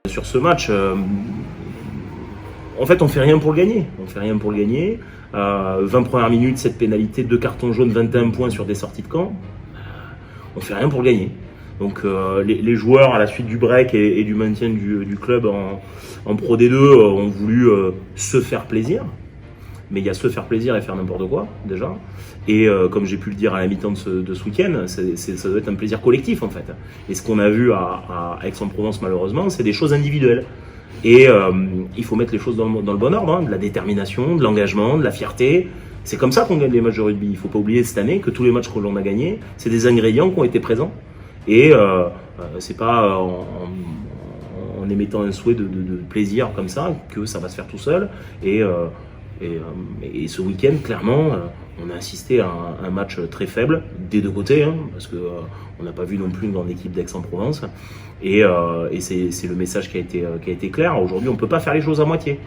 Sur ce match, en fait, on fait rien pour le gagner. 20 premières minutes, 7 pénalités, 2 cartons jaunes, 21 points sur des sorties de camp. On fait rien pour le gagner. Donc les joueurs, à la suite du break et du maintien du club en Pro D2, ont voulu se faire plaisir. Mais il y a se faire plaisir et faire n'importe quoi, déjà. Et comme j'ai pu le dire à la mi-temps de ce week-end, ça doit être un plaisir collectif, en fait. Et ce qu'on a vu à Aix-en-Provence, malheureusement, c'est des choses individuelles. Et il faut mettre les choses dans le bon ordre, hein, de la détermination, de l'engagement, de la fierté. C'est comme ça qu'on gagne les matchs de rugby. Il ne faut pas oublier cette année que tous les matchs que l'on a gagnés, c'est des ingrédients qui ont été présents. Et c'est pas en émettant un souhait de plaisir comme ça que ça va se faire tout seul. Et ce week-end, clairement, on a assisté à un match très faible des deux côtés, hein, parce que on n'a pas vu non plus une grande équipe d'Aix-en-Provence. Et c'est le message qui a été clair. Aujourd'hui, on ne peut pas faire les choses à moitié.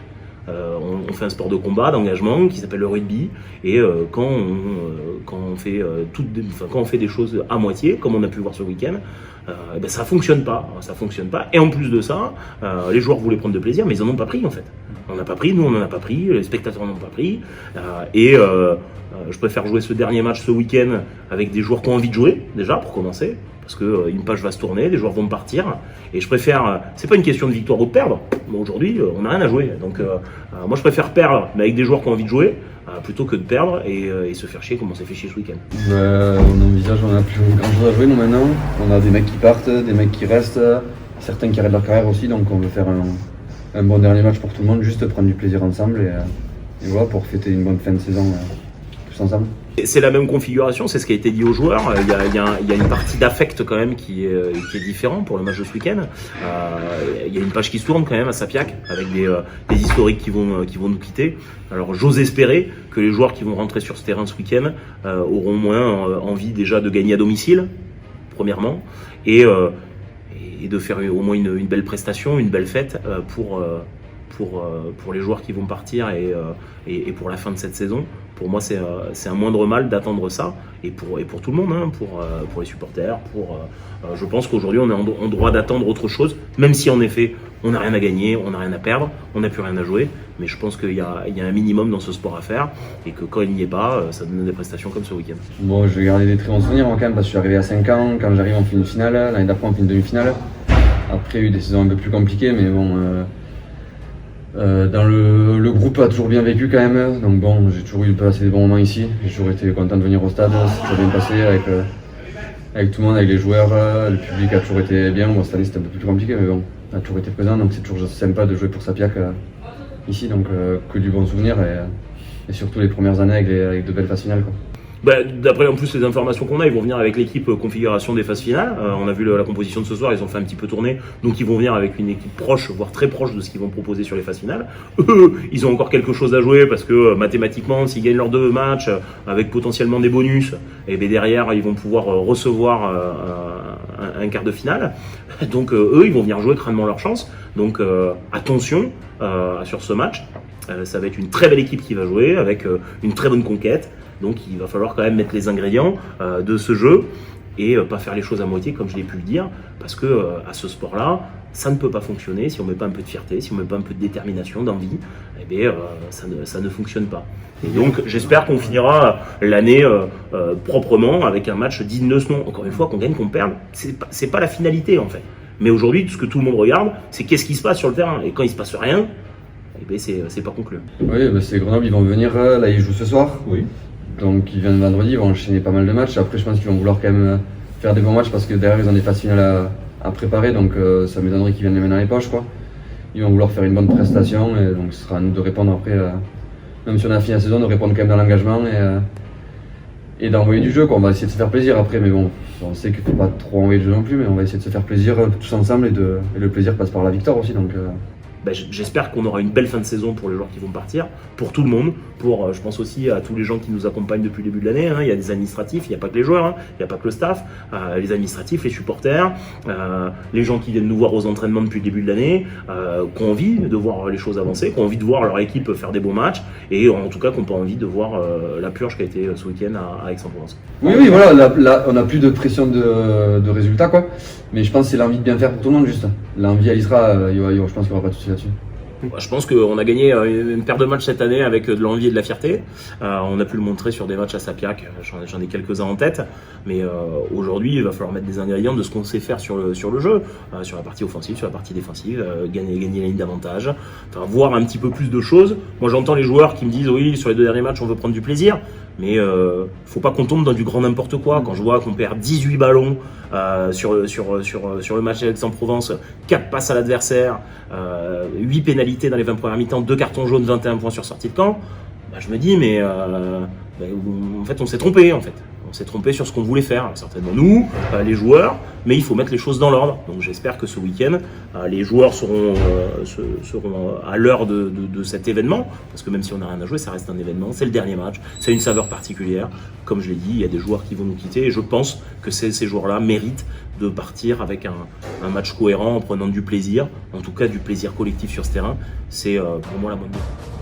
On fait un sport de combat, d'engagement qui s'appelle le rugby. Et quand on fait des choses à moitié, comme on a pu le voir ce week-end, ça fonctionne pas. Et en plus de ça, les joueurs voulaient prendre de plaisir, mais ils en ont pas pris en fait. On n'a pas pris, nous on n'en a pas pris, les spectateurs n'en ont pas pris. Je préfère jouer ce dernier match ce week-end avec des joueurs qui ont envie de jouer, déjà pour commencer, parce qu'une page va se tourner, les joueurs vont partir. Et je préfère, c'est pas une question de victoire ou de perdre. Bon, aujourd'hui, on n'a rien à jouer. Donc moi je préfère perdre, mais avec des joueurs qui ont envie de jouer, plutôt que de perdre et se faire chier comme on s'est fait chier ce week-end. On envisage, on n'a plus grand chose à jouer nous maintenant. On a des mecs qui partent, des mecs qui restent, certains qui arrêtent leur carrière aussi, donc on veut faire un bon dernier match pour tout le monde, juste prendre du plaisir ensemble et voilà, pour fêter une bonne fin de saison tous ensemble. C'est la même configuration, c'est ce qui a été dit aux joueurs. Il y a une partie d'affect quand même qui est différente pour le match de ce week-end. Il y a une page qui se tourne quand même à Sapiac avec des historiques qui vont nous quitter. Alors j'ose espérer que les joueurs qui vont rentrer sur ce terrain ce week-end auront moins envie déjà de gagner à domicile, premièrement, et de faire au moins une belle prestation, une belle fête pour les joueurs qui vont partir et pour la fin de cette saison. Pour moi, c'est un moindre mal d'attendre ça, et pour tout le monde, hein, pour les supporters. Je pense qu'aujourd'hui, on est en droit d'attendre autre chose, même si en effet, on n'a rien à gagner, on n'a rien à perdre, on n'a plus rien à jouer. Mais je pense qu'il y a un minimum dans ce sport à faire, et que quand il n'y est pas, ça donne des prestations comme ce week-end. Bon, je vais garder des très bons souvenirs, moi, quand même, parce que je suis arrivé à 5 ans. Quand j'arrive, on fait une finale. L'année d'après, on fait une demi-finale. Après, il y a eu des saisons un peu plus compliquées, mais bon... dans le groupe a toujours bien vécu quand même, donc bon, j'ai toujours eu passé des bons moments ici, j'ai toujours été content de venir au stade, c'est toujours bien passé avec tout le monde, avec les joueurs, le public a toujours été bien. Bon, cette année c'était un peu plus compliqué, mais bon, on a toujours été présent, donc c'est toujours sympa de jouer pour Sapiac ici, donc que du bon souvenir et surtout les premières années avec de belles phases finales, quoi. D'après en plus les informations qu'on a, ils vont venir avec l'équipe configuration des phases finales. On a vu la composition de ce soir, ils ont fait un petit peu tourner, donc ils vont venir avec une équipe proche, voire très proche de ce qu'ils vont proposer sur les phases finales. Eux, ils ont encore quelque chose à jouer parce que mathématiquement, s'ils gagnent leurs 2 matchs avec potentiellement des bonus, et bien derrière ils vont pouvoir recevoir un quart de finale. Donc eux, ils vont venir jouer crânement leur chance. Donc attention sur ce match. Ça va être une très belle équipe qui va jouer avec une très bonne conquête. Donc il va falloir quand même mettre les ingrédients de ce jeu et pas faire les choses à moitié comme je l'ai pu le dire, parce que à ce sport-là, ça ne peut pas fonctionner si on ne met pas un peu de fierté, si on ne met pas un peu de détermination, d'envie, et bien ça ne fonctionne pas. Et donc j'espère qu'on finira l'année proprement avec un match digne de ce nom. Encore une fois, qu'on gagne, qu'on perde, c'est pas la finalité en fait. Mais aujourd'hui, ce que tout le monde regarde, c'est qu'est-ce qui se passe sur le terrain. Et quand il se passe rien, eh bien, c'est pas conclu. Oui, c'est Grenoble, ils vont venir, là ils jouent ce soir. Oui. Donc ils viennent vendredi, ils vont enchaîner pas mal de matchs. Après je pense qu'ils vont vouloir quand même faire des bons matchs parce que derrière ils ont des phases finales à préparer, donc ça m'étonnerait qu'ils viennent les mains dans les poches, quoi. Ils vont vouloir faire une bonne prestation et donc ce sera à nous de répondre après, même si on a fini la saison, de répondre quand même dans l'engagement et d'envoyer du jeu, quoi. On va essayer de se faire plaisir après, mais bon, on sait qu'il ne faut pas trop envoyer du jeu non plus, mais on va essayer de se faire plaisir tous ensemble et le plaisir passe par la victoire aussi, donc... j'espère qu'on aura une belle fin de saison pour les joueurs qui vont partir, pour tout le monde, je pense aussi à tous les gens qui nous accompagnent depuis le début de l'année. Il y a des administratifs, il n'y a pas que les joueurs, il n'y a pas que le staff, les administratifs, les supporters, les gens qui viennent nous voir aux entraînements depuis le début de l'année, qui ont envie de voir les choses avancer, qui ont envie de voir leur équipe faire des beaux matchs, et en tout cas qui n'ont pas envie de voir la purge qui a été ce week-end à Aix-en-Provence. Oui, voilà, là, on n'a plus de pression de résultats, quoi. Mais je pense que c'est l'envie de bien faire pour tout le monde, juste. L'envie à l'ISRA, je pense qu'il n'y aura pas de souci là-dessus. Je pense qu'on a gagné une paire de matchs cette année avec de l'envie et de la fierté. On a pu le montrer sur des matchs à Sapiac, j'en ai quelques-uns en tête. Mais aujourd'hui, il va falloir mettre des ingrédients de ce qu'on sait faire sur le jeu, sur la partie offensive, sur la partie défensive, gagner la ligne d'avantage, voir un petit peu plus de choses. Moi, j'entends les joueurs qui me disent oui, sur les 2 derniers matchs, on veut prendre du plaisir. Mais faut pas qu'on tombe dans du grand n'importe quoi. Quand je vois qu'on perd 18 ballons sur le match d'Aix-en-Provence, 4 passes à l'adversaire, 8 pénalités dans les 20 premières mi-temps, 2 cartons jaunes, 21 points sur sortie de camp, je me dis en fait on s'est trompé en fait. On s'est trompé sur ce qu'on voulait faire, certainement nous, les joueurs, mais il faut mettre les choses dans l'ordre. Donc j'espère que ce week-end, les joueurs seront à l'heure de cet événement, parce que même si on n'a rien à jouer, ça reste un événement, c'est le dernier match, c'est une saveur particulière. Comme je l'ai dit, il y a des joueurs qui vont nous quitter, et je pense que ces joueurs-là méritent de partir avec un match cohérent, en prenant du plaisir, en tout cas du plaisir collectif sur ce terrain. C'est pour moi la bonne chose.